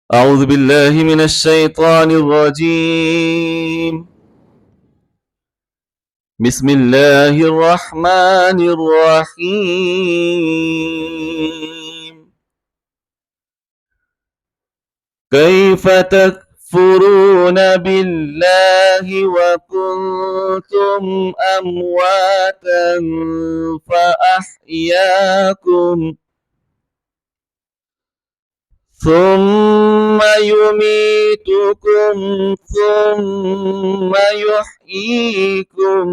أعوذ بالله من الشيطان الرجيم. بسم الله الرحمن الرحيم. كيف تكفرون بالله وكنتم أمواتا فأحياكم ثم يميتكم ثم يحييكم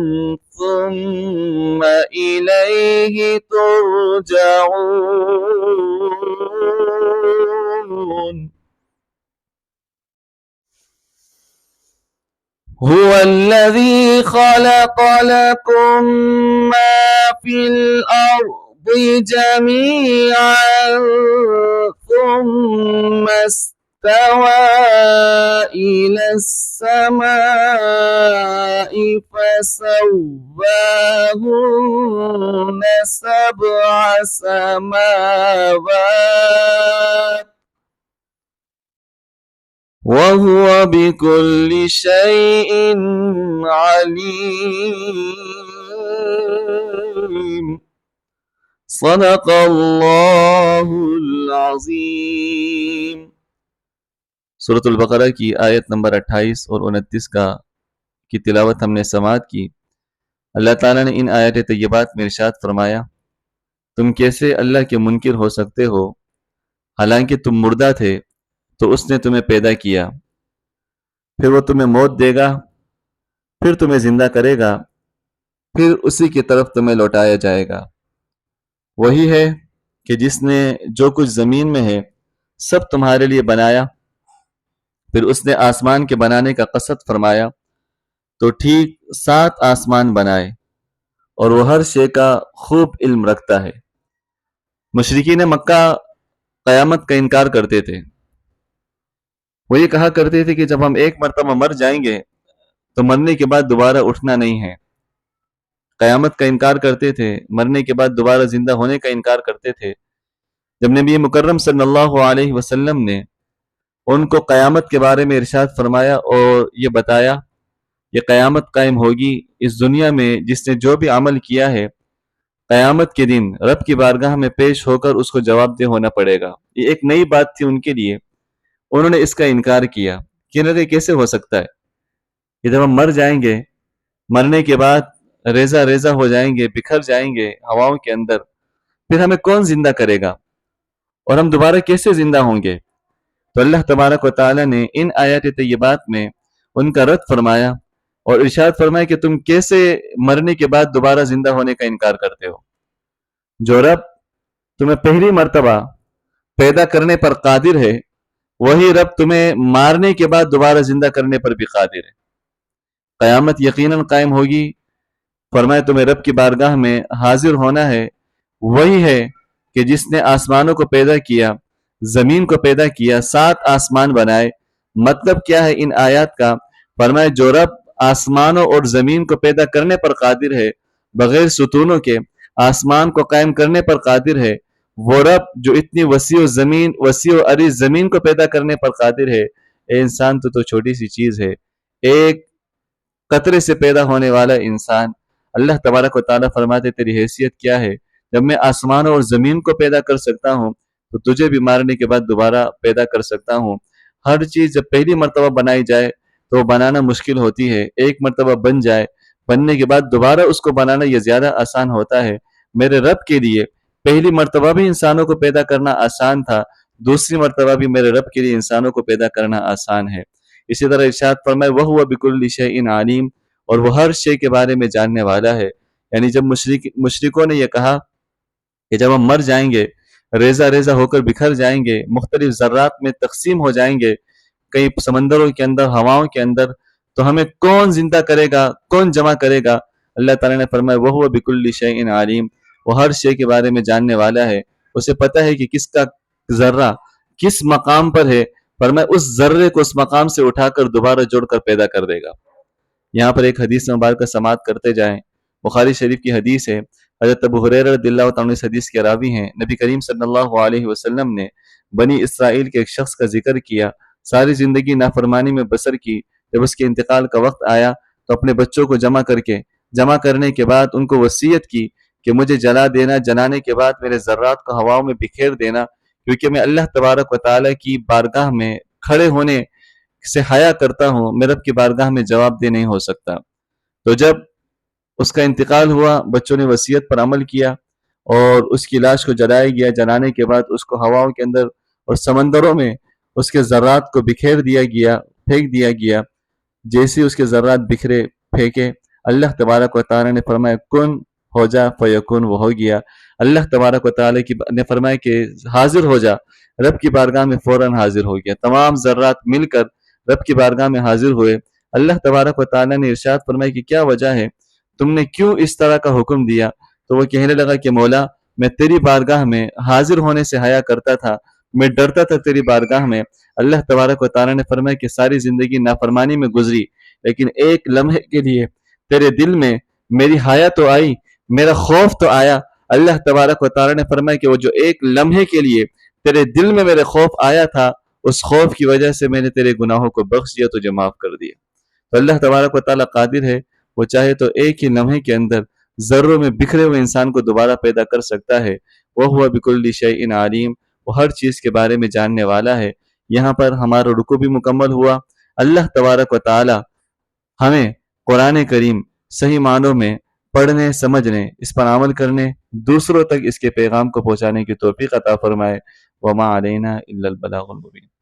ثم إليه ترجعون. هو الذي خلق لكم ما في الأرض جميعا ثم استوى إلى السماء فسواهن سبع سماوات وهو بكل شيء عليم. صدق اللہ العظیم. سورۃ البقرہ کی آیت نمبر 28 اور 29 کی تلاوت ہم نے سماعت کی. اللہ تعالیٰ نے ان آیات طیبات میں ارشاد فرمایا، تم کیسے اللہ کے منکر ہو سکتے ہو حالانکہ تم مردہ تھے تو اس نے تمہیں پیدا کیا، پھر وہ تمہیں موت دے گا، پھر تمہیں زندہ کرے گا، پھر اسی کی طرف تمہیں لوٹایا جائے گا. وہی ہے کہ جس نے جو کچھ زمین میں ہے سب تمہارے لیے بنایا، پھر اس نے آسمان کے بنانے کا قصد فرمایا تو ٹھیک 7 آسمان بنائے، اور وہ ہر شے کا خوب علم رکھتا ہے. مشرکین مکہ قیامت کا انکار کرتے تھے. وہ یہ کہا کرتے تھے کہ جب ہم ایک مرتبہ مر جائیں گے تو مرنے کے بعد دوبارہ اٹھنا نہیں ہے. قیامت کا انکار کرتے تھے، مرنے کے بعد دوبارہ زندہ ہونے کا انکار کرتے تھے. جب نبی مکرم صلی اللہ علیہ وسلم نے ان کو قیامت کے بارے میں ارشاد فرمایا اور یہ بتایا یہ قیامت قائم ہوگی اس دنیا میں، جس نے جو بھی عمل کیا ہے قیامت کے دن رب کی بارگاہ میں پیش ہو کر اس کو جواب دہ ہونا پڑے گا. یہ ایک نئی بات تھی ان کے لیے. انہوں نے اس کا انکار کیا کہ یہ کیسے ہو سکتا ہے کہ جب ہم مر جائیں گے، مرنے کے بعد ریزہ ریزہ ہو جائیں گے، بکھر جائیں گے ہواؤں کے اندر، پھر ہمیں کون زندہ کرے گا اور ہم دوبارہ کیسے زندہ ہوں گے؟ تو اللہ تبارک و تعالیٰ نے ان آیات طیبات میں ان کا رد فرمایا اور ارشاد فرمایا کہ تم کیسے مرنے کے بعد دوبارہ زندہ ہونے کا انکار کرتے ہو؟ جو رب تمہیں پہلی مرتبہ پیدا کرنے پر قادر ہے وہی رب تمہیں مارنے کے بعد دوبارہ زندہ کرنے پر بھی قادر ہے. قیامت یقیناً قائم ہوگی. فرمایا تمہیں رب کی بارگاہ میں حاضر ہونا ہے. وہی ہے کہ جس نے آسمانوں کو پیدا کیا، زمین کو پیدا کیا، 7 آسمان بنائے. مطلب کیا ہے ان آیات کا؟ فرمایا جو رب آسمانوں اور زمین کو پیدا کرنے پر قادر ہے، بغیر ستونوں کے آسمان کو قائم کرنے پر قادر ہے، وہ رب جو اتنی وسیع و عریض زمین کو پیدا کرنے پر قادر ہے. اے انسان تو چھوٹی سی چیز ہے، ایک قطرے سے پیدا ہونے والا انسان. اللہ تبارک و تعالیٰ فرماتے تیری حیثیت کیا ہے؟ جب میں آسمانوں اور زمین کو پیدا کر سکتا ہوں تو تجھے بھی مارنے کے بعد دوبارہ پیدا کر سکتا ہوں. ہر چیز جب پہلی مرتبہ بنائی جائے تو بنانا مشکل ہوتی ہے، ایک مرتبہ بن جائے، بننے کے بعد دوبارہ اس کو بنانا یہ زیادہ آسان ہوتا ہے. میرے رب کے لیے پہلی مرتبہ بھی انسانوں کو پیدا کرنا آسان تھا، دوسری مرتبہ بھی میرے رب کے لیے انسانوں کو پیدا کرنا آسان ہے. اسی طرح ارشاد فرمائے وَهُوَ بِكُلِّ شَيْءٍ عَلِيمٌ، اور وہ ہر شے کے بارے میں جاننے والا ہے. یعنی جب مشرکوں نے یہ کہا کہ جب ہم مر جائیں گے، ریزہ ریزہ ہو کر بکھر جائیں گے، مختلف ذرات میں تقسیم ہو جائیں گے، کئی سمندروں کے اندر، ہواؤں کے اندر، تو ہمیں کون زندہ کرے گا، کون جمع کرے گا؟ اللہ تعالیٰ نے فرمایا وَهُوَ بِكُلِّ شَيْءٍ عَلِيمٌ، وہ ہر شے کے بارے میں جاننے والا ہے. اسے پتہ ہے کہ کس کا ذرہ کس مقام پر ہے. فرمایا اس ذرے کو اس مقام سے اٹھا کر دوبارہ جوڑ کر پیدا کر دے گا. یہاں پر ایک حدیث مبارکہ سماعت کرتے جائیں. بخاری شریف کی حدیث ہے. حضرت ابو ہریرہ رضی اللہ تعالیٰ عنہ اس حدیث کے راوی ہیں. نبی کریم صلی اللہ علیہ وسلم نے بنی اسرائیل کے ایک شخص کا ذکر کیا، ساری زندگی نافرمانی میں بسر کی، جب اس کے انتقال کا وقت آیا تو اپنے بچوں کو جمع کرنے کے بعد ان کو وصیت کی کہ مجھے جلا دینا، جلانے کے بعد میرے ذرات کو ہواؤں میں بکھیر دینا، کیونکہ میں اللہ تبارک و تعالیٰ کی بارگاہ میں کھڑے ہونے سے حیا کرتا ہوں، میں رب کی بارگاہ میں جواب دہ نہیں ہو سکتا۔ تو جب اس کا انتقال ہوا، بچوں نے وصیت پر عمل کیا اور اس کی لاش کو جلایا گیا۔ جلانے کے بعد اس کو ہواؤں کے اندر اور سمندروں میں اس کے ذرات کو بکھیر دیا گیا، پھینک دیا گیا۔ جیسے اس کے ذرات بکھرے پھینکے، اللہ تبارک و تعالیٰ نے فرمایا کن ہو جا فیکون، وہ ہو گیا۔ اللہ تبارک و تعالیٰ نے فرمایا کہ حاضر ہو جا، رب کی بارگاہ میں فوراً حاضر ہو گیا۔ تمام ذرات مل کر رب کی بارگاہ میں حاضر ہوئے۔ اللہ تبارک و تعالیٰ نے ارشاد فرمایا کہ کیا وجہ ہے، تم نے کیوں اس طرح کا حکم دیا؟ تو وہ کہنے لگا کہ مولا، میں تیری بارگاہ میں حاضر ہونے سے حیا کرتا تھا، میں ڈرتا تھا تیری بارگاہ میں۔ اللہ تبارک و تعالیٰ نے فرمایا کہ ساری زندگی نافرمانی میں گزری، لیکن ایک لمحے کے لیے تیرے دل میں میری حیا تو آئی، میرا خوف تو آیا۔ اللہ تبارک و تعالیٰ نے فرمایا کہ وہ جو ایک لمحے کے لیے تیرے دل میں میرے خوف آیا تھا، اس خوف کی وجہ سے میں نے تیرے گناہوں کو بخش دیا، تجھے معاف کر دیا۔ تو اللہ تبارک و تعالیٰ قادر ہے، وہ چاہے تو ایک ہی لمحے کے اندر ذروں میں بکھرے ہوئے انسان کو دوبارہ پیدا کر سکتا ہے۔ وہ بکل شیء علیم، وہ ہر چیز کے بارے میں جاننے والا ہے۔ یہاں پر ہمارا رکوع بھی مکمل ہوا۔ اللہ تبارک و تعالی ہمیں قرآن کریم صحیح معنوں میں پڑھنے، سمجھنے، اس پر عمل کرنے، دوسروں تک اس کے پیغام کو پہنچانے کی توفیق عطا فرمائے۔ وما علینا الا البلاغ المبین۔